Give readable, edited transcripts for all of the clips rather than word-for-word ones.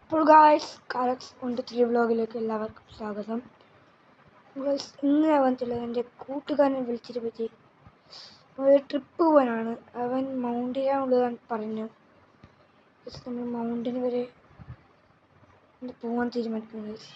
അപ്പോൾ ഗായ്സ് കാലക്സ് 1-3 വ്ലോഗിലേക്ക് എല്ലാവർക്കും സ്വാഗതം. ഗായ്സ് ഇന്ന് ഞാൻ വന്നിട്ടുള്ളത് എൻ്റെ കൂട്ടുകാരനെ വിളിച്ചിട്ട് പറ്റി ഒരു ട്രിപ്പ് പോകാനാണ്. അവൻ മൗണ്ടിനുള്ളതാൻ പറഞ്ഞു. നമ്മൾ മൗണ്ടിന് വരെ പോകാൻ തീരുമാനിക്കുന്നു ഗായ്സ്.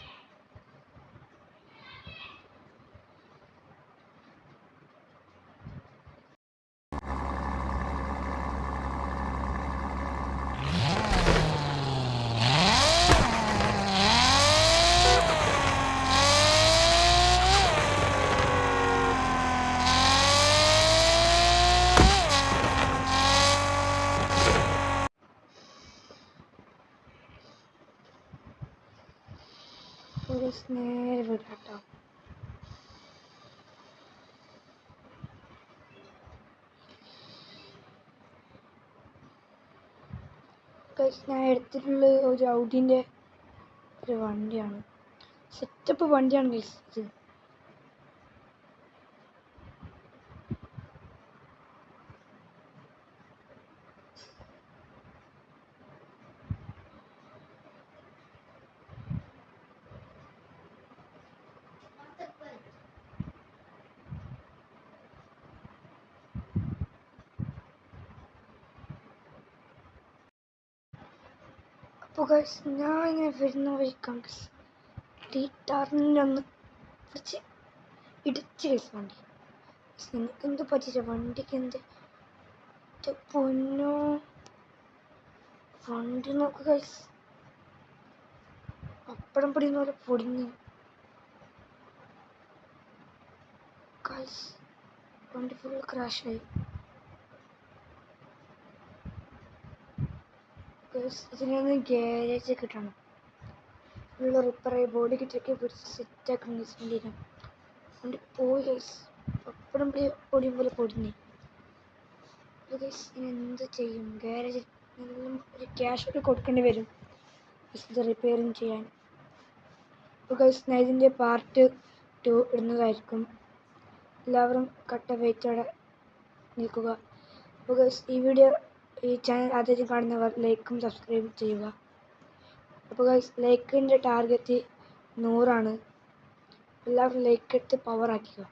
നേരെ വിടാട്ടോ. ഞാൻ എടുത്തിട്ടുള്ള ഒരു ഔഡിൻ്റെ ഒരു വണ്ടിയാണ്, സെറ്റപ്പ് വണ്ടിയാണ് ഗൈസ് ഇത്. അപ്പോൾ ഗൈസ് ഞാൻ ഇങ്ങനെ വരുന്ന വഴിക്കാണ് ഗൈസ് ടീറ്റാറിനൊന്ന് കുറച്ച് ഇടിച്ച് ഗൈസ് വണ്ടി. നിങ്ങൾക്ക് എന്ത് പറ്റിച്ച വണ്ടിക്ക് എന്ത് പൊന്നോ, വണ്ടി നോക്ക് ഗൈസ്, പപ്പടം പൊടിയുന്ന പോലെ പൊടിഞ്ഞ് ഗൈസ്. വണ്ടി ഫുൾ ക്രാഷായി ഗൈസ്. ഇതിനൊന്ന് ഗ്യാരേജ് കിട്ടണം, ഫുള്ള് റിപ്പയറായി ബോഡി കിറ്റൊക്കെ പിടിച്ച് സെറ്റാക്കണം ഗൈസ്. വണ്ടിയിലും വണ്ടി പോയി ഗൈസ്, പപ്പടം പൊടിയും പോലെ പൊടിഞ്ഞ് ഗൈസ്. ഇനി എന്ത് ചെയ്യും? ഗ്യാരേജ് ഒരു ക്യാഷ് ഒക്കെ കൊടുക്കേണ്ടി വരും ഇത് റിപ്പയറിങ് ചെയ്യാൻ. അപ്പോൾ ഗൈസ് ഞാൻ ഇതിൻ്റെ പാർട്ട് 2 ഇടുന്നതായിരിക്കും. എല്ലാവരും കട്ട വെയിറ്റോടെ നിൽക്കുക. അപ്പോൾ ഗൈസ് ഈ ചാനൽ ആദ്യമായിട്ട് കാണുന്നവർ ലൈക്കും സബ്സ്ക്രൈബും ചെയ്യുക. അപ്പോൾ ഗൈസ് ലൈക്കിൻ്റെ ടാർഗറ്റ് 100 ആണ്. എല്ലാവരും ലൈക്ക് എടുത്ത് പവർ ആക്കുക.